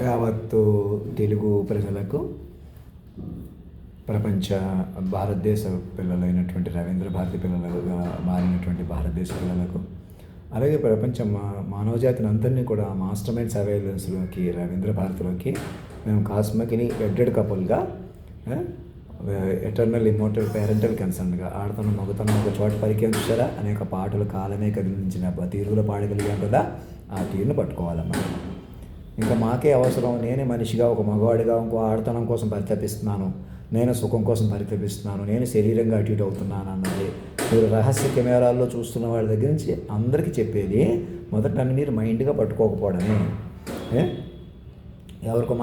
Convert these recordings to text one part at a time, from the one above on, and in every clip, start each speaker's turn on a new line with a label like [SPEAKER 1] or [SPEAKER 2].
[SPEAKER 1] యావత్తు తెలుగు ప్రజలకు, ప్రపంచ భారతదేశ పిల్లలైనటువంటి రవీంద్ర భారతి పిల్లలుగా మారినటువంటి భారతదేశ పిల్లలకు, అలాగే ప్రపంచ మానవజాతిని అందరినీ కూడా మాస్టర్ మైండ్ సర్వేలెన్స్లోకి, రవీంద్ర భారతిలోకి మేము కాస్మిక్ని వెడ్డెడ్ కపుల్గా, ఎటర్నల్ ఇమ్మోర్టల్ పేరెంటల్ కన్సర్న్గా ఆడుతున్న మగతనం ఒక చోట పరిచయం చూసారా, అనేక పాటలు కాలమే కదిలించిన తీరులో పాడగలిగాం కదా, ఆ తీరును పట్టుకోవాలన్నమాట. ఇంకా మాకే అవసరం, నేనే మనిషిగా ఒక మగవాడిగా ఇంకో ఆడతనం కోసం పరితపిస్తున్నాను, నేను సుఖం కోసం పరితపిస్తున్నాను, నేను శరీరంగా అటు ఇటు అవుతున్నాను అన్నది మీరు రహస్య కెమెరాల్లో చూస్తున్న వాళ్ళ దగ్గర నుంచి అందరికీ చెప్పేది మొదట నన్ను మీరు మైండ్గా పట్టుకోకపోవడమే. ఎవరికో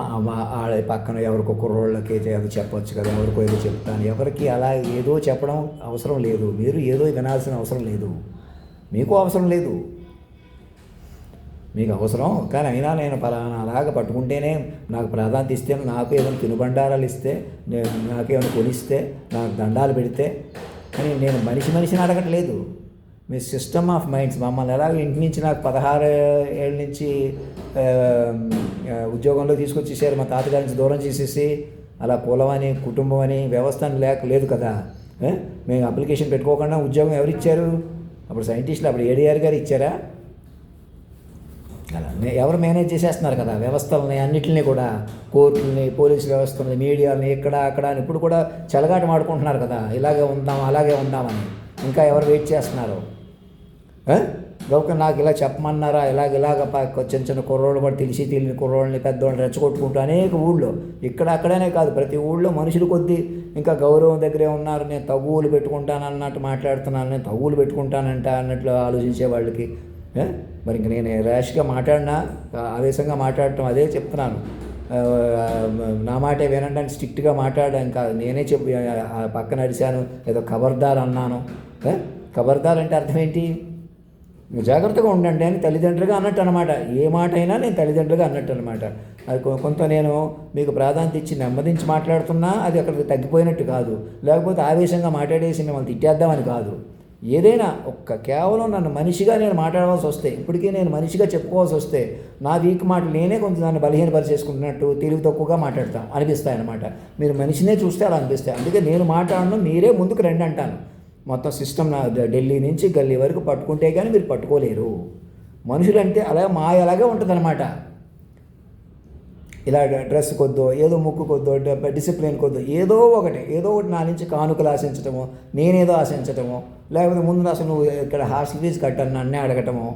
[SPEAKER 1] పక్కన ఎవరికో కుర్రోళ్ళకి ఏదో చెప్పొచ్చు కదా, ఎవరికో ఏదో చెప్తాను, ఎవరికి అలా ఏదో చెప్పడం అవసరం లేదు. మీరు ఏదో వినాల్సిన అవసరం లేదు, మీకు అవసరం లేదు, మీకు అవసరం. కానీ అయినా నేను పలానా అలాగ పట్టుకుంటేనే నాకు ప్రాధాన్యత ఇస్తే, నాకు ఏమైనా తినుబండారాలు ఇస్తే, నాకేమైనా కొనిస్తే, నాకు దండాలు పెడితే అని నేను మనిషిని అడగట్లేదు. మీ సిస్టమ్ ఆఫ్ మైండ్స్ మమ్మల్ని ఎలాగ ఇంటి నుంచి నాకు 16 ఏళ్ళ నుంచి ఉద్యోగంలో తీసుకొచ్చేసారు, మా తాతగారి నుంచి దూరం చేసేసి అలా కులం అని, కుటుంబం అని, వ్యవస్థ అని లేదు కదా. మేము అప్లికేషన్ పెట్టుకోకుండా ఉద్యోగం ఎవరు ఇచ్చారు? అప్పుడు సైంటిస్టులు, అప్పుడు ఏడీఆర్ గారు ఇచ్చారా? అలా ఎవరు మేనేజ్ చేసేస్తున్నారు కదా వ్యవస్థలని అన్నింటినీ కూడా, కోర్టులని, పోలీసు వ్యవస్థలని, మీడియాలని, ఇక్కడ అక్కడ అని ఇప్పుడు కూడా చెలగాటం ఆడుకుంటున్నారు కదా, ఇలాగే ఉందాం అలాగే ఉందామని. ఇంకా ఎవరు వెయిట్ చేస్తున్నారు? గౌక నాకు ఇలా చెప్పమన్నారా, ఇలాగ చిన్న చిన్న కుర్రోళ్ళు కూడా తెలియని కుర్రోళ్ళని, పెద్దవాళ్ళని రెచ్చగొట్టుకుంటూ అనేక ఊళ్ళో, ఇక్కడ అక్కడనే కాదు ప్రతి ఊళ్ళో మనుషులు కొద్దీ ఇంకా గౌరవం దగ్గరే ఉన్నారు. నేను తగువులు పెట్టుకుంటాను అన్నట్టు మాట్లాడుతున్నాను, నేను తగువులు పెట్టుకుంటానంట అన్నట్లు ఆలోచించే వాళ్ళకి. మరి ఇంక నేను ర్యాష్గా మాట్లాడినా, ఆవేశంగా మాట్లాడటం అదే చెప్తున్నాను. నా మాటే వినండి అని స్ట్రిక్ట్గా మాట్లాడాను కాదు, నేనే పక్కన అడిశాను, ఏదో ఖబర్దార్ అన్నాను. ఖబర్దార్ అంటే అర్థం ఏంటి? జాగ్రత్తగా ఉండండి అని తల్లిదండ్రులుగా అన్నట్టు అనమాట. ఏ మాట అయినా నేను తల్లిదండ్రులుగా అన్నట్టు అనమాట. అది కొంత నేను మీకు ప్రాధాన్యత ఇచ్చి నెమ్మదించి మాట్లాడుతున్నా అది అక్కడికి తగ్గిపోయినట్టు కాదు, లేకపోతే ఆవేశంగా మాట్లాడేసి మిమ్మల్ని తిట్టేద్దామని కాదు. ఏదైనా కేవలం నన్ను మనిషిగా నేను మాట్లాడవలసి వస్తే, ఇప్పటికీ నేను మనిషిగా చెప్పుకోవాల్సి వస్తే, నా వీక్ మాటలు నేనే కొంచెం దాన్ని బలహీనపరిచేసుకుంటున్నట్టు, తెలివి తక్కువగా మాట్లాడతాం అనిపిస్తాయి అన్నమాట. మీరు మనిషినే చూస్తే అలా అనిపిస్తాయి. అందుకే నేను మాట్లాడను, మీరే ముందుకు రండి అంటాను. మొత్తం సిస్టమ్ నా ఢిల్లీ నుంచి గల్లీ వరకు పట్టుకుంటే కానీ మీరు పట్టుకోలేరు. మనుషులంటే అలా మాయలాగే ఉంటుంది అనమాట. ఇలా డ్రెస్ కొద్దో, ఏదో ముక్కు కొద్దో, డిసిప్లిన్ కొద్దో, ఏదో ఒకటి నా నుంచి కానుకలు ఆశించటమో, నేనేదో ఆశించటమో, లేకపోతే ముందు అసలు నువ్వు ఇక్కడ హాస్టల్ ఫీజు కట్టని నన్నే అడగటమో,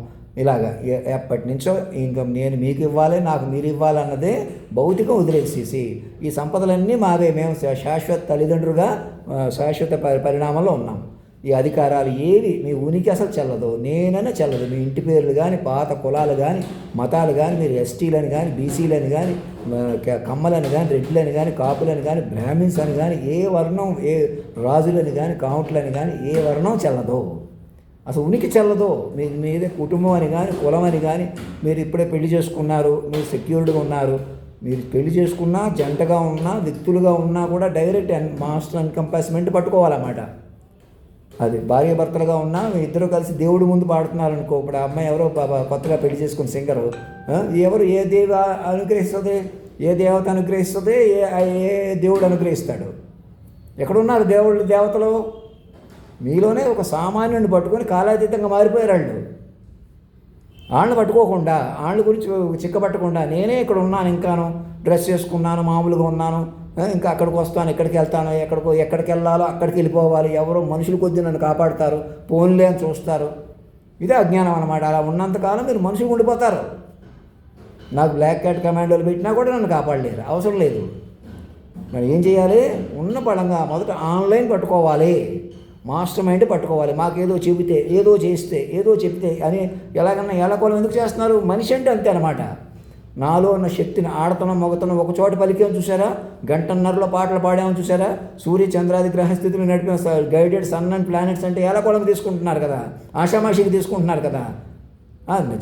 [SPEAKER 1] ఇలాగా ఎప్పటి నుంచో ఇంకా నేను మీకు ఇవ్వాలి, నాకు మీరు ఇవ్వాలన్నదే భౌతికం వదిలేసేసి ఈ సంపదలన్నీ మావే, మేము శాశ్వత తల్లిదండ్రులుగా శాశ్వత పరిణామంలో ఉన్నాం. ఈ అధికారాలు ఏవి మీ ఉనికి అసలు చెల్లదు, నేనైనా చెల్లదు. మీ ఇంటి పేర్లు కానీ, పాత కులాలు కానీ, మతాలు కానీ, మీరు ఎస్టీలని కానీ, బీసీలని కానీ, కమ్మలని కానీ, రెడ్లని కానీ, కాపులని కానీ, బ్రాహ్మిన్స్ అని కానీ, ఏ వర్ణం, ఏ రాజులని కానీ, కౌంట్లని కానీ, ఏ వర్ణం చెల్లదు, అసలు ఉనికి చెల్లదు. మీదే కుటుంబం అని కానీ, కులం అని కానీ, మీరు ఇప్పుడే పెళ్లి చేసుకున్నారు, మీరు సెక్యూర్డ్గా ఉన్నారు, మీరు పెళ్లి చేసుకున్నా, జంటగా ఉన్నా, వ్యక్తులుగా ఉన్నా కూడా డైరెక్ట్ మాస్టర్ ఎన్కంపాస్మెంట్ పట్టుకోవాలన్నమాట. అది భార్య భర్తలుగా ఉన్నా మీ ఇద్దరు కలిసి దేవుడి ముందు పాడుతున్నారు అనుకో. ఇప్పుడు ఆ అమ్మాయి ఎవరో కొత్తగా పెళ్లి చేసుకున్న సింగరు, ఎవరు ఏ దేవ అనుగ్రహిస్తుంది, ఏ దేవత అనుగ్రహిస్తుంది, ఏ దేవుడు అనుగ్రహిస్తాడు? ఎక్కడున్నారు దేవతలు? మీలోనే ఒక సామాన్యుడిని పట్టుకొని కాలాతీతంగా మారిపోయారు వాళ్ళు. వాళ్ళని పట్టుకోకుండా, వాళ్ళ గురించి చిక్కబట్టకుండా, నేనే ఇక్కడ ఉన్నాను, ఇంకాను డ్రెస్ చేసుకున్నాను, మామూలుగా ఉన్నాను, ఇంకా అక్కడికి వస్తాను, ఇక్కడికి వెళ్తాను, ఎక్కడికి వెళ్ళాలో అక్కడికి వెళ్ళిపోవాలి, ఎవరో మనుషులు కొద్ది నన్ను కాపాడుతారు, పోన్లే అని చూస్తారు. ఇదే అజ్ఞానం అనమాట. అలా ఉన్నంతకాలం మీరు మనుషులు ఉండిపోతారు. నాకు బ్లాక్ క్యాట్ కమాండోలు పెట్టినా కూడా నన్ను కాపాడలేరు, అవసరం లేదు. మరి ఏం చేయాలి? ఉన్న పడంగా మొదట ఆన్లైన్ పట్టుకోవాలి, మాస్టర్ మైండ్ పట్టుకోవాలి. మాకేదో చెబితే, ఏదో చేస్తే, ఏదో చెప్తే అని ఎలాగన్నా ఎలాకోలం ఎందుకు చేస్తున్నారు? మనిషి అంటే అంతే అనమాట. నాలో ఉన్న శక్తిని ఆడతనం మొగతనం ఒక చోట పలికేమని చూసారా? గంటన్నరలో పాటలు పాడామని చూసారా? సూర్య చంద్రాది గ్రహస్థితులు నడిపిన గైడెడ్ సన్ అండ్ ప్లానెట్స్ అంటే ఏలకోళం తీసుకుంటున్నారు కదా, ఆషామాషికి తీసుకుంటున్నారు కదా.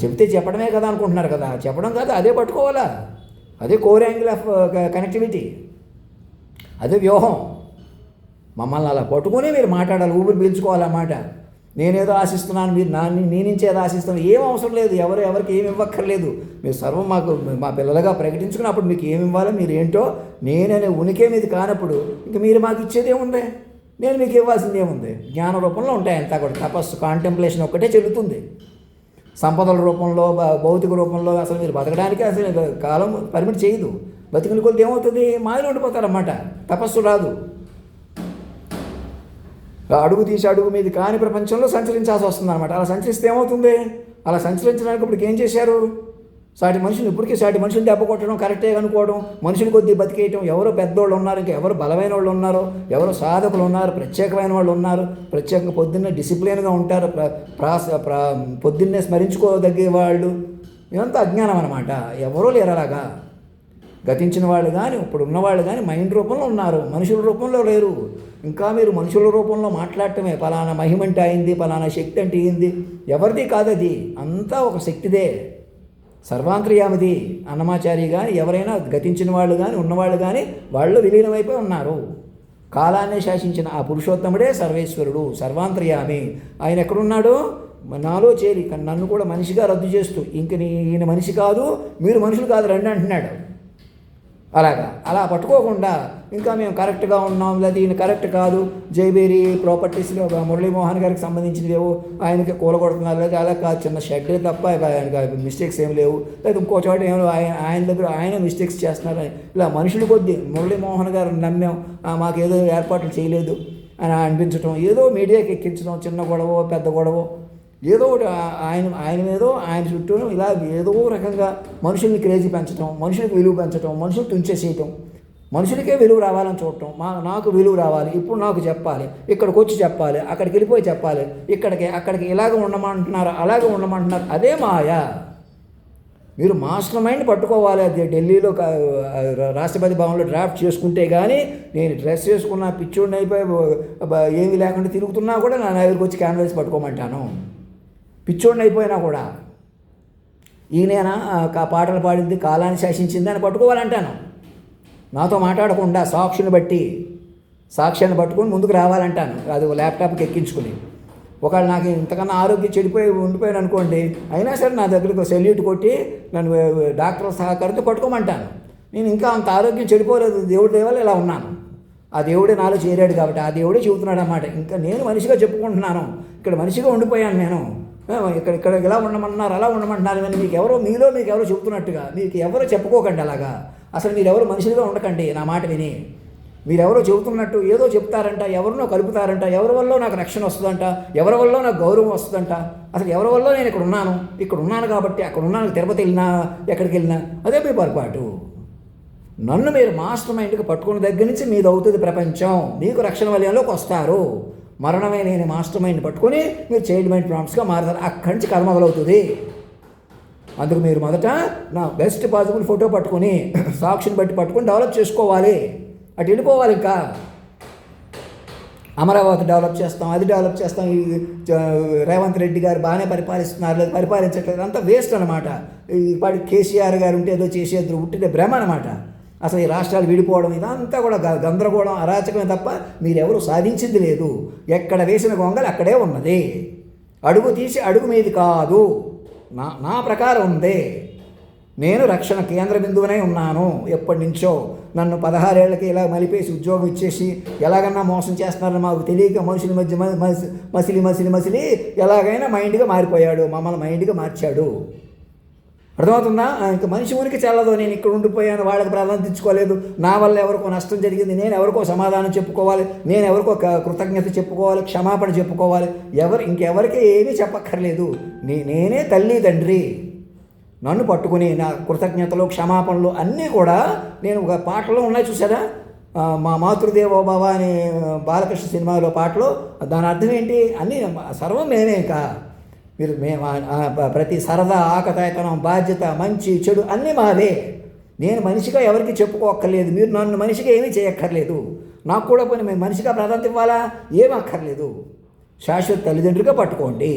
[SPEAKER 1] చెప్తే చెప్పడమే కదా అనుకుంటున్నారు కదా. చెప్పడం కాదు, అదే పట్టుకోవాలా. అదే కోర్ యాంగిల్ ఆఫ్ కనెక్టివిటీ, అదే వ్యూహం. మమ్మల్ని అలా పట్టుకొని మీరు మాట్లాడాలి, ఊపిరి పీల్చుకోవాలన్నమాట. నేనేదో ఆశిస్తున్నాను, మీరు నేనించేదో ఆశిస్తున్నాను. ఏం అవసరం లేదు, ఎవరికి ఏమి ఇవ్వక్కర్లేదు. మీరు సర్వం మాకు మా పిల్లలుగా ప్రకటించుకున్నప్పుడు మీకు ఏమి ఇవ్వాలో, మీరు ఏంటో నేననే ఉనికే మీది కానప్పుడు ఇంక మీరు మాకు ఇచ్చేది ఏముంది? నేను మీకు ఇవ్వాల్సింది ఏముంది? జ్ఞాన రూపంలో ఉంటాయి అంతా కూడా. తపస్సు, కాంటెంప్లేషన్ ఒక్కటే చెల్లుతుంది. సంపదల రూపంలో, భౌతిక రూపంలో అసలు మీరు బతకడానికి అసలు కాలం పరిమితి చేయదు. బతికిన కొద్ది ఏమవుతుంది? మాయలో ఉండిపోతారన్నమాట. తపస్సు రాదు. అడుగు తీసి అడుగు మీది కాని ప్రపంచంలో సంచరించాల్సి వస్తుంది అనమాట. అలా సంచరిస్తే ఏమవుతుంది? అలా సంచరించడానికి ఇప్పటికి ఏం చేశారు? సాటి మనుషులు దెబ్బ కొట్టడం, కరెక్టే అనుకోవడం, మనుషులు కొద్దీ బతికేయటం. ఎవరో పెద్దోళ్ళు ఉన్నారు, ఇంకా ఎవరు బలమైన వాళ్ళు ఉన్నారు, ఎవరో సాధకులు ఉన్నారు, ప్రత్యేకమైన వాళ్ళు ఉన్నారు, ప్రత్యేకంగా పొద్దున్నే డిసిప్లిన్గా ఉంటారు, పొద్దున్నే స్మరించుకోదగ్గే వాళ్ళు. ఇదంతా అజ్ఞానం అనమాట. ఎవరూ లేరు అలాగా. గతించిన వాళ్ళు కానీ ఇప్పుడు ఉన్నవాళ్ళు కానీ మైండ్ రూపంలో ఉన్నారు, మనుషుల రూపంలో లేరు. ఇంకా మీరు మనుషుల రూపంలో మాట్లాడటమే. పలానా మహిమ అంటే అయింది, పలానా శక్తి అంటే అయింది. ఎవరిది కాదు అది, అంతా ఒక శక్తిదే, సర్వాంతర్యామిది. అన్నమాచారి కానీ ఎవరైనా గతించిన వాళ్ళు కానీ ఉన్నవాళ్ళు కానీ వాళ్ళు విలీనమైపోయి ఉన్నారు. కాలాన్ని శాసించిన ఆ పురుషోత్తముడే సర్వేశ్వరుడు, సర్వాంతర్యామి. ఆయన ఎక్కడున్నాడు? నాలో చేరి నన్ను కూడా మనిషిగా రద్దు చేస్తూ, ఇంక ఈయన మనిషి కాదు, మీరు మనుషులు కాదు రండి అంటున్నాడు. అలా పట్టుకోకుండా ఇంకా మేము కరెక్ట్గా ఉన్నాం, లేదా ఈయన కరెక్ట్ కాదు, జైబేరి ప్రాపర్టీస్లో మురళీమోహన్ గారికి సంబంధించినవేవో ఆయనకి కూలగొడుతున్నారు, లేదా అలా కాదు, చిన్న షెడ్ తప్ప ఆయనకి మిస్టేక్స్ ఏం లేవు, లేదా ఇంకో చోట ఏమో ఆయన దగ్గర ఆయన మిస్టేక్స్ చేస్తున్నారు. ఇలా మనుషులు కొద్దీ మురళీమోహన్ గారు నమ్మాం, మాకేదో ఏర్పాట్లు చేయలేదు అని అనిపించడం, ఏదో మీడియాకి ఎక్కించడం, చిన్న గొడవ పెద్ద గొడవ, ఏదో ఒకటి ఆయన మీదో ఆయన చుట్టూ ఇలా ఏదో రకంగా మనుషుల్ని క్రేజీ పెంచడం, మనుషులకు విలువ పెంచడం, మనుషులు తుంచేసేయటం, మనుషులకే విలువ రావాలని చూడటం. నాకు విలువ రావాలి, ఇప్పుడు నాకు చెప్పాలి, ఇక్కడికి వచ్చి చెప్పాలి, అక్కడికి వెళ్ళిపోయి చెప్పాలి, అక్కడికి ఇలాగ ఉండమంటున్నారు, అలాగే ఉండమంటున్నారు. అదే మాయ. మీరు మాస్టర్ మైండ్ పట్టుకోవాలి. అది ఢిల్లీలో రాష్ట్రపతి భవన్లో డ్రాఫ్ట్ చేసుకుంటే కానీ, నేను డ్రెస్ చేసుకున్నా పిచ్చోడిని అయిపోయి ఏమీ లేకుండా తిరుగుతున్నా కూడా నా దగ్గరికి వచ్చి క్యాన్వాస్ పట్టుకోమంటాను. పిచ్చోడిని అయిపోయినా కూడా ఈయన పాటలు పాడింది, కాలాన్ని శాసించింది అని పట్టుకోవాలంటాను. నాతో మాట్లాడకుండా సాక్ష్యాన్ని పట్టుకొని ముందుకు రావాలంటాను. అది ల్యాప్టాప్కి ఎక్కించుకుని. ఒకవేళ నాకు ఇంతకన్నా ఆరోగ్యం ఉండిపోయాను అనుకోండి, అయినా సరే నా దగ్గరకు సెల్యూట్ కొట్టి నన్ను డాక్టర్ సహకారంతో పట్టుకోమంటాను. నేను ఇంకా అంత ఆరోగ్యం చెడిపోలేదు, దేవుడి దేవాలు ఇలా ఉన్నాను. ఆ దేవుడే నాలో చేరాడు కాబట్టి ఆ దేవుడే చెబుతున్నాడు అన్నమాట. ఇంకా నేను మనిషిగా చెప్పుకుంటున్నాను, ఇక్కడ మనిషిగా ఉండిపోయాను నేను. ఇక్కడ ఇలా ఉండమన్నారు, అలా ఉండమంటున్నారు అని మీకు ఎవరో చెబుతున్నట్టుగా మీకు ఎవరో చెప్పుకోకండి. అలాగా అసలు మీరెవరు మనుషులుగా ఉండకండి. నా మాట విని మీరెవరో చెబుతున్నట్టు ఏదో చెప్తారంట, ఎవరినో కలుపుతారంట, ఎవరి వల్ల నాకు రక్షణ వస్తుందంట, ఎవరి వల్ల నాకు గౌరవం వస్తుందంట. అసలు ఎవరి వల్ల నేను ఇక్కడ ఉన్నాను కాబట్టి అక్కడ ఉన్నాను. తిరుపతి వెళ్ళినా ఎక్కడికి వెళ్ళినా అదే మీ పొరపాటు. నన్ను మీరు మాస్టర్ మైండ్కి పట్టుకున్న దగ్గర నుంచి మీది అవుతుంది ప్రపంచం. మీకు రక్షణ వలయంలోకి వస్తారు. మరణమే లేని మాస్టర్ మైండ్ పట్టుకొని మీరు చైల్డ్ మైండ్ ప్రాంప్ట్స్గా మారుతారు. అక్కడి నుంచి కథ మొదలవుతుంది. అందుకు మీరు మొదట నా బెస్ట్ పాసిబుల్ ఫోటో పట్టుకొని సాక్షిని బట్టి పట్టుకొని డెవలప్ చేసుకోవాలి. అటు వెళ్ళిపోవాలి. ఇంకా అమరావతి డెవలప్ చేస్తాం, అది డెవలప్ చేస్తాం, ఈ రేవంత్ రెడ్డి గారు బాగానే పరిపాలిస్తున్నారు, లేదు పరిపాలించట్లేదు, అంతా వేస్ట్ అనమాట. ఇప్పటి కేసీఆర్ గారు ఉంటే ఏదో చేసేద్దరు ఉట్టిదే భ్రమ అనమాట. అసలు ఈ రాష్ట్రాలు విడిపోవడం ఇదంతా కూడా గందరగోళం, అరాచకమే తప్ప మీరెవరు సాధించింది లేదు. ఎక్కడ వేసిన గొంగలు అక్కడే ఉన్నది. అడుగు తీసి అడుగు మీది కాదు. నా ప్రకారం ఉంది. నేను రక్షణ కేంద్ర బిందువునై ఉన్నాను. ఎప్పటి నుంచో నన్ను 16 ఏళ్ళకి ఇలా మలిపేసి ఉద్యోగం ఇచ్చేసి ఎలాగన్నా మోసం చేస్తున్నారని మాకు తెలియక మనుషుల మధ్య మసిలి ఎలాగైనా మైండ్గా మారిపోయాడు. మమ్మల్ని మైండ్గా మార్చాడు. అర్థమవుతుందా? ఇంకా మనిషి ఊరికి చెల్లదు. నేను ఇక్కడ ఉండిపోయాను, వాళ్ళకి ప్రాధాన్యత నా వల్ల ఎవరికో నష్టం జరిగింది, నేను ఎవరికో సమాధానం చెప్పుకోవాలి, నేను ఎవరికో కృతజ్ఞత చెప్పుకోవాలి, క్షమాపణ చెప్పుకోవాలి. ఇంకెవరికి ఏమీ చెప్పక్కర్లేదు. నేనే తల్లి తండ్రి. నన్ను పట్టుకుని నా కృతజ్ఞతలు క్షమాపణలు అన్నీ కూడా నేను ఒక పాటలో ఉన్నాయి చూసారా, మా మాతృదేవో భవ అనే బాలకృష్ణ సినిమాలో పాటలో. దాని అర్థం ఏంటి? అన్నీ సర్వం నేనే. ఇంకా మీరు ప్రతి సరదా, ఆకతాయితనం, బాధ్యత, మంచి చెడు అన్నీ మావే. నేను మనిషిగా ఎవరికి చెప్పుకోక్కర్లేదు. మీరు నన్ను మనిషిగా ఏమీ చేయక్కర్లేదు. నాకు కూడా పోనీ మేము మనిషిగా ప్రాధాన్యత ఇవ్వాలా? ఏం అక్కర్లేదు. శాశ్వత తల్లిదండ్రులుగా పట్టుకోండి.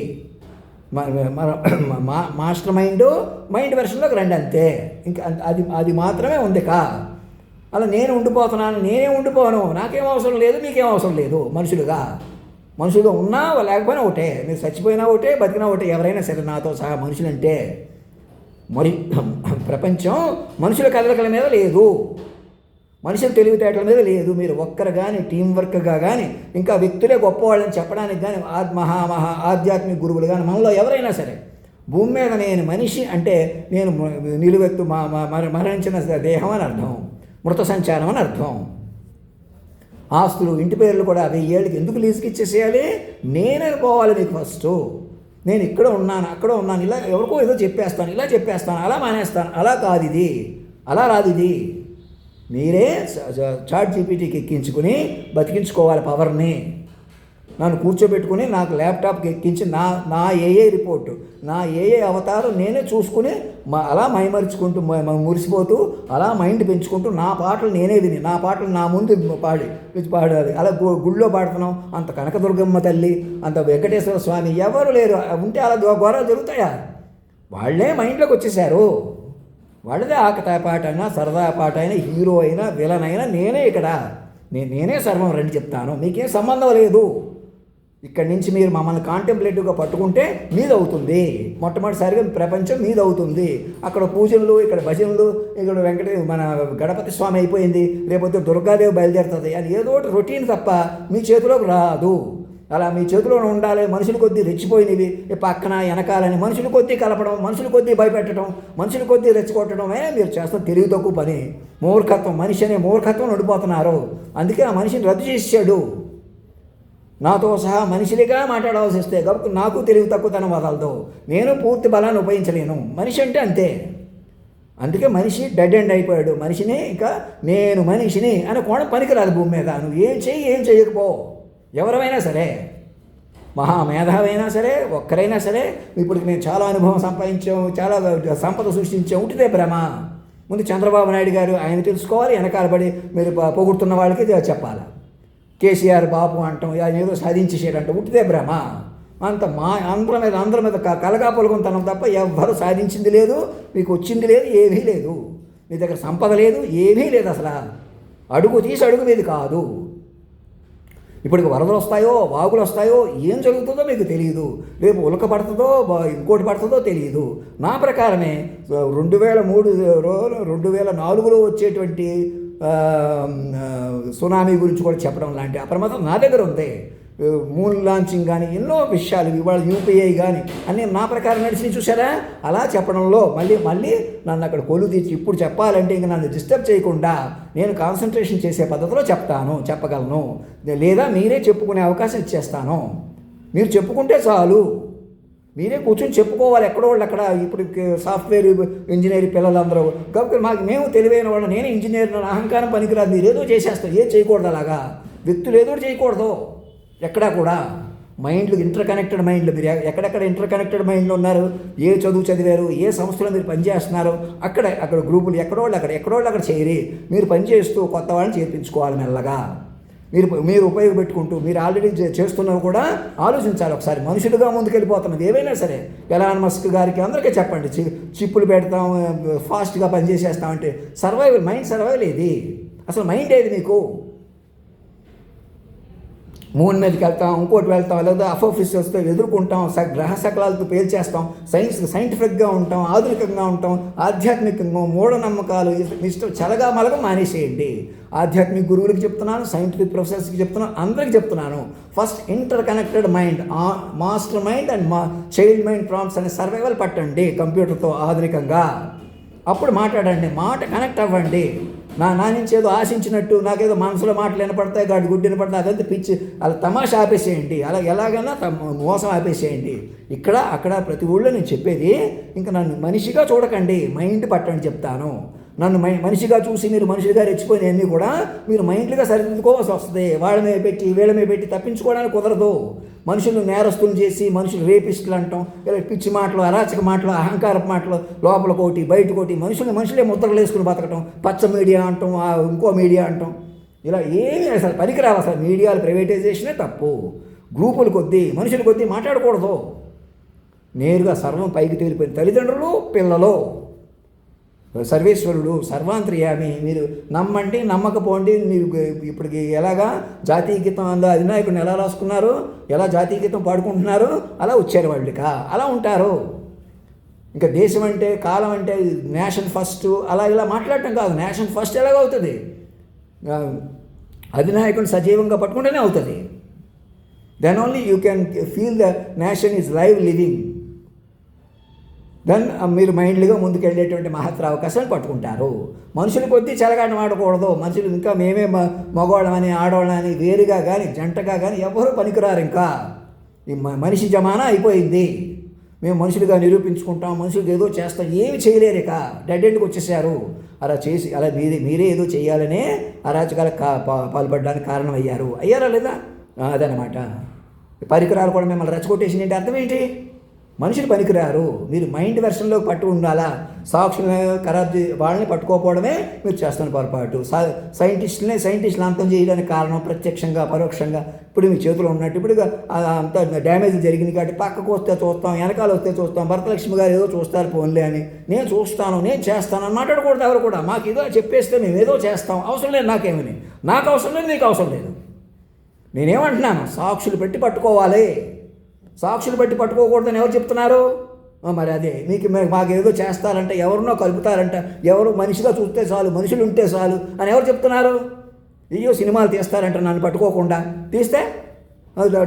[SPEAKER 1] మాస్టర్ మైండ్ వెర్షన్లోకి రండి అంతే. ఇంకా అది మాత్రమే ఉంది. అలా నేను ఉండిపోతున్నాను, నేనే ఉండిపోను, నాకేం అవసరం లేదు, మీకేం అవసరం లేదు మనుషులుగా. మనుషులుగా ఉన్నా లేకపోయినా ఒకటే, మీరు చచ్చిపోయినా ఒకటే, బతికినా ఒకటే, ఎవరైనా సరే నాతో సహా మనుషులంటే. మరి ప్రపంచం మనుషుల కదలికల మీద లేదు, మనుషుల తెలివితేటల మీద లేదు. మీరు ఒక్కరు కానీ టీం వర్క్గా కానీ ఇంకా వ్యక్తులే గొప్పవాళ్ళని చెప్పడానికి కానీ ఆధ్యాత్మిక గురువులు కానీ మనలో ఎవరైనా సరే భూమి మీద నేను మనిషి అంటే నేను నిలువెత్తు మరణించిన దేహం అని అర్థం, మృత సంచారం అని అర్థం. ఆస్తులు ఇంటి పేర్లు కూడా 1000 ఏళ్ళకి ఎందుకు లీజుకి ఇచ్చేసేయాలి? నేనే పోవాలి మీకు ఫస్ట్. నేను ఇక్కడ ఉన్నాను, అక్కడ ఉన్నాను, ఇలా ఎవరికో ఏదో చెప్పేస్తాను, ఇలా చెప్పేస్తాను, అలా మానేస్తాను. అలా కాదు ఇది, అలా రాదు ఇది. మీరే చాట్ జీపీటీకి ఎక్కించుకుని బతికించుకోవాలి పవర్ని. నన్ను కూర్చోబెట్టుకుని నాకు ల్యాప్టాప్కి ఎక్కించి నా ఏఏ రిపోర్టు, నా ఏఏ అవతారం నేనే చూసుకుని అలా మైమరుచుకుంటూ మురిసిపోతూ అలా మైండ్ పెంచుకుంటూ నా పాటలు నేనే విని, నా పాటలు నా ముందు పాడాలి. అలా గుళ్ళో పాడుతున్నాం. అంత కనకదుర్గమ్మ తల్లి, అంత వెంకటేశ్వర స్వామి ఎవరు లేరు. ఉంటే అలా ఘోరాలు జరుగుతాయా? వాళ్ళే మైండ్లోకి వచ్చేసారు. వాళ్ళదే ఆకతాయి పాట అయినా సరదా పాట అయినా హీరో అయినా విలన్ అయినా నేనే ఇక్కడ, నేనే సర్వం రండి చెప్తాను. మీకేం సంబంధం లేదు. ఇక్కడి నుంచి మీరు మమ్మల్ని కాంటెంప్లేటివ్గా పట్టుకుంటే మీదవుతుంది. మొట్టమొదటిసారిగా ప్రపంచం మీదవుతుంది. అక్కడ పూజలు, ఇక్కడ భజనలు, ఇక్కడ మన గణపతి స్వామి అయిపోయింది, రేపొద్దు దుర్గాదేవి బయలుదేరుతుంది అని ఏదో ఒకటి రొటీన్ తప్ప మీ చేతిలోకి రాదు. అలా మీ చేతిలో ఉండాలి. మనుషుల కొద్దీ రెచ్చిపోయినవి పక్కన వెనకాలని మనుషుల కొద్దీ కలపడం, మనుషుల కొద్దీ భయపెట్టడం, మనుషుల కొద్దీ రెచ్చగొట్టడమే మీరు చేస్తున్న తెలివి తక్కువ పని. మూర్ఖత్వం, మనిషి అనే మూర్ఖత్వం నడిపోతున్నారు. అందుకే ఆ మనిషిని రద్దు చేసాడు. నాతో సహా మనిషిగా మాట్లాడాల్సి వస్తే కాబట్టి నాకు తెలివి తక్కువతనం వదలదు. నేను పూర్తి బలాన్ని ఉపయోగించలేను. మనిషి అంటే అంతే. అందుకే మనిషి డెడ్ ఎండ్ అయిపోయాడు. మనిషిని ఇంకా నేను మనిషిని అని కూడా పనికిరాదు భూమి మీద. నువ్వు ఏం చేయకపో. ఎవరైనా సరే, మహామేధావైనా సరే, ఒక్కరైనా సరే, ఇప్పుడు మేము చాలా అనుభవం సంపాదించాం, చాలా సంపద సృష్టించాం, ఉంటిదే భ్రమ. ముందు చంద్రబాబు నాయుడు గారు ఆయన తెలుసుకోవాలి, వెనకాల పడి మీరు పొగుడుతున్న వాళ్ళకి చెప్పాలి. కేసీఆర్ బాబు అంటాం, ఆయన ఏదో సాధించేసాడంట, ఉంటిదే భ్రమ. అందరి మీద కలగా పొలుగుంతనం తప్ప ఎవ్వరూ సాధించింది లేదు, మీకు వచ్చింది లేదు, ఏమీ లేదు. మీ దగ్గర సంపద లేదు, ఏమీ లేదు. అసలు అడుగు తీసి అడుగు మీది కాదు. ఇప్పటికి వరదలు వస్తాయో, వాగులు వస్తాయో, ఏం జరుగుతుందో మీకు తెలియదు. రేపు ఉలక పడుతుందో, ఇంకోటి పడుతుందో తెలియదు. నా ప్రకారమే 2003 2004లో వచ్చేటువంటి సునామీ గురించి కూడా చెప్పడం లాంటి అప్రమత్తం నా దగ్గర ఉంది. మూన్ లాంచింగ్ కానీ ఎన్నో విషయాలు, ఇవాళ యూపీఐ కానీ అన్నీ నా ప్రకారం నడిచి చూసారా. అలా చెప్పడంలో మళ్ళీ నన్ను అక్కడ కొలు తీసి ఇప్పుడు చెప్పాలంటే ఇంక నన్ను డిస్టర్బ్ చేయకుండా నేను కాన్సన్ట్రేషన్ చేసే పద్ధతిలో చెప్పగలను. లేదా మీరే చెప్పుకునే అవకాశం ఇచ్చేస్తాను. మీరు చెప్పుకుంటే చాలు. మీరే కూర్చొని చెప్పుకోవాలి. ఎక్కడో వాళ్ళు అక్కడ ఇప్పుడు సాఫ్ట్వేర్ ఇంజనీర్ పిల్లలందరూ కాబట్టి మేము తెలివైన వాళ్ళు, నేనే ఇంజనీర్, అహంకారం పనికిరాదు. మీరు ఏదో చేసేస్తారు, ఏం చేయకూడదు. అలాగా వ్యక్తులు ఏదో చేయకూడదు. ఎక్కడా కూడా మైండ్లు ఇంటర్ కనెక్టెడ్ మైండ్లు, మీరు ఎక్కడెక్కడ ఇంటర్ కనెక్టెడ్ మైండ్లు ఉన్నారు, ఏ చదువు చదివారు, ఏ సంస్థలో మీరు పనిచేస్తున్నారు, అక్కడ గ్రూపులు ఎక్కడో వాళ్ళు అక్కడ చేరి మీరు పనిచేస్తూ కొత్త వాళ్ళని చేర్పించుకోవాలి మెల్లగా. మీరు ఉపయోగపెట్టుకుంటూ మీరు ఆల్రెడీ చేస్తున్నవి కూడా ఆలోచించాలి ఒకసారి. మనుషులుగా ముందుకెళ్ళిపోతున్నది ఏవైనా సరే. ఎలాన్ మస్క్ గారికి అందరికీ చెప్పండి, చిప్పులు పెడతాం, ఫాస్ట్గా పనిచేసేస్తామంటే మైండ్ సర్వైవల్ ఏది? అసలు మైండ్ ఏది మీకు? మూన్ మీదకి వెళ్తాం, ఇంకోటి వెళ్తాం, లేదా అఫోఫిస్ వస్తే ఎదుర్కొంటాం, గ్రహ శకలాలతో పేల్చేస్తాం, సైంటిఫిక్గా ఉంటాం, ఆధునికంగా ఉంటాం, ఆధ్యాత్మికంగా మూఢనమ్మకాలు ఇష్టం చలగా మలగా మానేసేయండి. ఆధ్యాత్మిక గురువులకి చెప్తున్నాను, సైంటిఫిక్ ప్రొఫెసర్స్కి చెప్తున్నాను, అందరికీ చెప్తున్నాను. First inter connected mind, master mind and child mind prompts అనే సర్వైవల్ పట్టండి కంప్యూటర్తో ఆధునికంగా. అప్పుడు మాట్లాడండి, మాట కనెక్ట్ అవ్వండి. నా నుంచి ఏదో ఆశించినట్టు నాకేదో మనసులో మాటలు వినపడతాయి, గుడ్డు వినపడతాయి, అదంతా పిచ్చి, అలా తమాషా ఆపేసేయండి. అలా ఎలాగైనా మోసం ఆపేసేయండి. ఇక్కడ అక్కడ ప్రతి ఊళ్ళో నేను చెప్పేది, ఇంకా నన్ను మనిషిగా చూడకండి, మైండ్ పట్టండి చెప్తాను. నన్ను మనిషిగా చూసి మీరు మనిషిగా రెచ్చిపోయినవన్నీ కూడా మీరు మైండ్లుగా సరిదిద్దుకోవాల్సి వస్తుంది. వీళ్ళ మీద పెట్టి తప్పించుకోవడానికి కుదరదు. మనుషులు నేరస్తులు చేసి మనుషులు రేపిస్టులు అంటాం, ఇలా పిచ్చి మాటలు, అరాచక మాటలు, అహంకారపు మాటలు, లోపలకోటి బయటకోటి, మనుషులే ముద్రలు వేసుకుని బతకటం, పచ్చ మీడియా అంటాం, ఇంకో మీడియా అంటాం, ఇలా ఏమీ అసలు పనికిరావు. అసలు మీడియాలు ప్రైవేటైజేషనే తప్పు. గ్రూపుల కొద్దీ మనుషుల కొద్దీ మాట్లాడకూడదు. నేరుగా సర్వం పైకి తేలిపోయిన తల్లిదండ్రులు, పిల్లలు సర్వేశ్వరుడు, సర్వాంతర్యామి. మీరు నమ్మండి, నమ్మకపోండి. మీరు ఇప్పటికి ఎలాగా జాతీయ గీతంలో అధినాయకుడిని ఎలా రాసుకున్నారు, ఎలా జాతీయ గీతం పాడుకుంటున్నారు, అలా వచ్చారు వాళ్ళు. అలా ఉంటారు. ఇంకా దేశం అంటే, కాలం అంటే నేషన్ ఫస్ట్ అలా ఇలా మాట్లాడటం కాదు. Nation first ఎలాగవుతుంది? అధినాయకుడిని సజీవంగా పట్టుకుంటేనే అవుతుంది. Then only you can feel the nation is live living. దెన్ మీరు మైండ్లీగా ముందుకు వెళ్ళేటువంటి మహత్తర అవకాశాలు పట్టుకుంటారు. మనుషుల కొద్దీ చెలగాట ఆడకూడదు. మనుషులు ఇంకా మేమే మగవాళ్ళమని ఆడవాళ్ళని వేరుగా కానీ జంటగా కానీ ఎవరు పనికిరారు. ఇంకా ఈ మనిషి జమానా అయిపోయింది. మేము మనుషులుగా నిరూపించుకుంటాం, మనుషులకు ఏదో చేస్తాం, ఏమి చేయలేరు. ఇక డెడ్ ఎండ్కి వచ్చేసారు. అలా చేసి అలా మీరే ఏదో చేయాలనే అరాచకాలకు పాల్పడడానికి కారణమయ్యారు. అయ్యారా లేదా? అదనమాట. పరికరాలు కూడా మిమ్మల్ని రెచ్చగొట్టేసింది. ఏంటి అర్థం ఏంటి? మనుషులు పనికిరారు. మీరు మైండ్ వెర్షన్లో పట్టు ఉండాలా. సాక్షులు ఖరాబ్ వాళ్ళని పట్టుకోకపోవడమే మీరు చేస్తున్న పొరపాటు. సైంటిస్టులు అంతం చేయడానికి కారణం ప్రత్యక్షంగా పరోక్షంగా ఇప్పుడు మీ చేతిలో ఉన్నట్టు. ఇప్పుడు అంత డ్యామేజ్ జరిగింది కాబట్టి పక్కకు వస్తే చూస్తాం, వెనకాల వస్తే చూస్తాం. భరతలక్ష్మి గారు ఏదో చూస్తారు పోన్లే అని, నేను చూస్తాను, నేను చేస్తాను అని మాట్లాడకూడదు. ఎవరు కూడా మాకు ఏదో చెప్పేస్తే మేము ఏదో చేస్తాం, అవసరం లేదు నాకేమని. నాకు అవసరం లేదు, నీకు అవసరం లేదు. నేనేమంటున్నాను? సాక్షులు పెట్టి పట్టుకోవాలి. సాక్షులు బట్టి పట్టుకోకూడదని ఎవరు చెప్తున్నారు? మరి అదే మాకు ఏదో చేస్తారంట, ఎవరినో కలుపుతారంట, ఎవరు మనిషిగా చూస్తే చాలు, మనుషులు ఉంటే చాలు అని ఎవరు చెప్తున్నారు? అయ్యో సినిమాలు తీస్తారంట నన్ను పట్టుకోకుండా. తీస్తే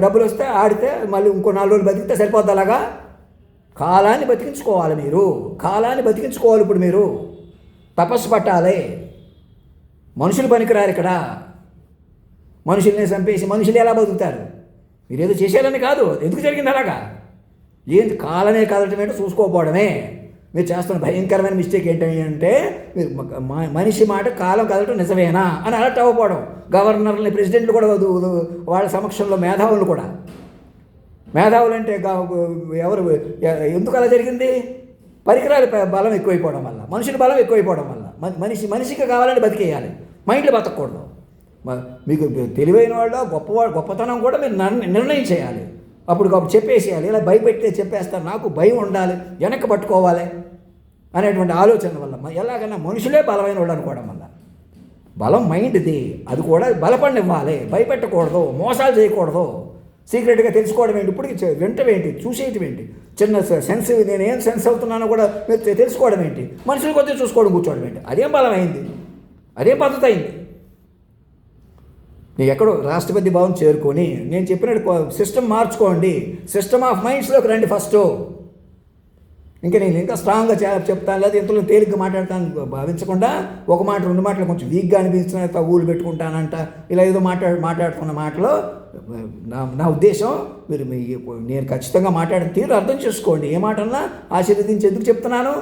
[SPEAKER 1] డబ్బులు వస్తే ఆడితే మళ్ళీ ఇంకో 4 రోజులు బతికితే సరిపోద్ది. అలాగా కాలాన్ని బతికించుకోవాలి మీరు. కాలాన్ని బతికించుకోవాలి. ఇప్పుడు మీరు తపస్సు పట్టాలి. మనుషులు పనికిరారు ఇక్కడ. మనుషుల్ని చంపేసి మనుషులు ఎలా బతుకుతారు? మీరేదో చేసేయాలని కాదు. ఎందుకు జరిగింది అలాగా? ఏంటి కాలమే కదలటం ఏంటో చూసుకోకపోవడమే మీరు చేస్తున్న భయంకరమైన మిస్టేక్. ఏంటంటే మీరు మనిషి మాట కాలం కదలటం నిజమేనా అని అలర్ట్ అవ్వకపోవడం. గవర్నర్ని, ప్రెసిడెంట్లు కూడా వాళ్ళ సమక్షంలో మేధావులు అంటే ఎవరు ఎందుకు అలా జరిగింది? పరికరాల బలం ఎక్కువైపోవడం వల్ల, మనుషుల బలం ఎక్కువైపోవడం వల్ల. మనిషికి కావాలని బతికేయాలి, మైండ్లో బతకూడదు. మీకు తెలివైన వాళ్ళు గొప్పతనం కూడా మీరు నిర్ణయం చేయాలి. అప్పుడు చెప్పేసేయాలి. ఇలా భయపెట్టే చెప్పేస్తారు. నాకు భయం ఉండాలి, వెనక్కి పట్టుకోవాలి అనేటువంటి ఆలోచన వల్ల ఎలాగైనా మనుషులే బలమైన వాళ్ళు అనుకోవడం వల్ల. బలం మైండ్ది, అది కూడా బలపడినివ్వాలి. భయపెట్టకూడదు, మోసాలు చేయకూడదు. సీక్రెట్గా తెలుసుకోవడం ఏంటి? ఇప్పుడు వింటం ఏంటి? చూసేయటం ఏంటి? చిన్న సెన్స్, నేనేం సెన్స్ అవుతున్నానో కూడా మీరు తెలుసుకోవడం ఏంటి? మనుషుల కొద్దిగా చూసుకోవడం, కూర్చోవడం ఏంటి? అదేం బలమైంది? అదేం పద్ధతి అయింది? నేను ఎక్కడో రాష్ట్రపతి భవన్ చేరుకొని నేను చెప్పినట్టు సిస్టమ్ మార్చుకోండి. సిస్టమ్ ఆఫ్ మైండ్స్లోకి రండి ఫస్ట్. ఇంకా స్ట్రాంగ్గా చెప్తాను, లేదా ఇంతలో తేలిగ్గా మాట్లాడతాను భావించకుండా ఒక మాట 2 మాటలు కొంచెం వీక్గా అనిపించిన ఊళ్ళు పెట్టుకుంటానంట, ఇలా ఏదో మాట్లాడుతున్న మాటలో నా ఉద్దేశం నేను ఖచ్చితంగా మాట్లాడిన తీరు అర్థం చేసుకోండి. ఏ మాట అన్నా ఆశీర్వదించి ఎందుకు చెప్తున్నాను?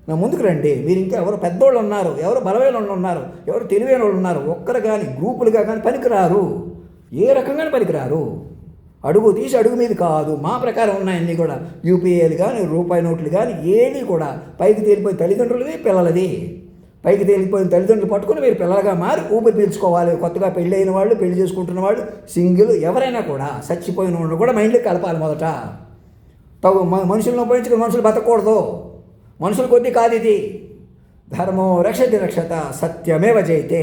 [SPEAKER 1] నా ముందుకు రండి. మీరు ఇంకా ఎవరు పెద్దోళ్ళు ఉన్నారు, ఎవరు బలమైన వాళ్ళు ఉన్నారు, ఎవరు తెలివైన వాళ్ళు ఉన్నారు. ఒక్కరు కానీ గ్రూపులుగా కానీ పనికిరారు. ఏ రకంగానే పనికిరారు. అడుగు తీసి అడుగు మీద కాదు. మా ప్రకారం ఉన్నాయన్నీ కూడా యూపీఏలు కానీ రూపాయి నోట్లు కానీ ఏవి కూడా పైకి తేలిపోయిన తల్లిదండ్రులది పిల్లలది. పైకి తేలిపోయిన తల్లిదండ్రులు పట్టుకుని మీరు పిల్లలుగా మారి ఊపిరి పీల్చుకోవాలి. కొత్తగా పెళ్ళి అయిన వాళ్ళు, పెళ్లి చేసుకుంటున్న వాళ్ళు, సింగిల్ ఎవరైనా కూడా చచ్చిపోయిన వాళ్ళు కూడా మైండ్లోకి కలపాలి. మొదట మనుషులను ఉపయోగించుకుని మనుషులు బతకూడదు. మనుషుల కొద్దీ కాదు ఇది. ధర్మో రక్షతి రక్షత సత్యమేవ జయతే.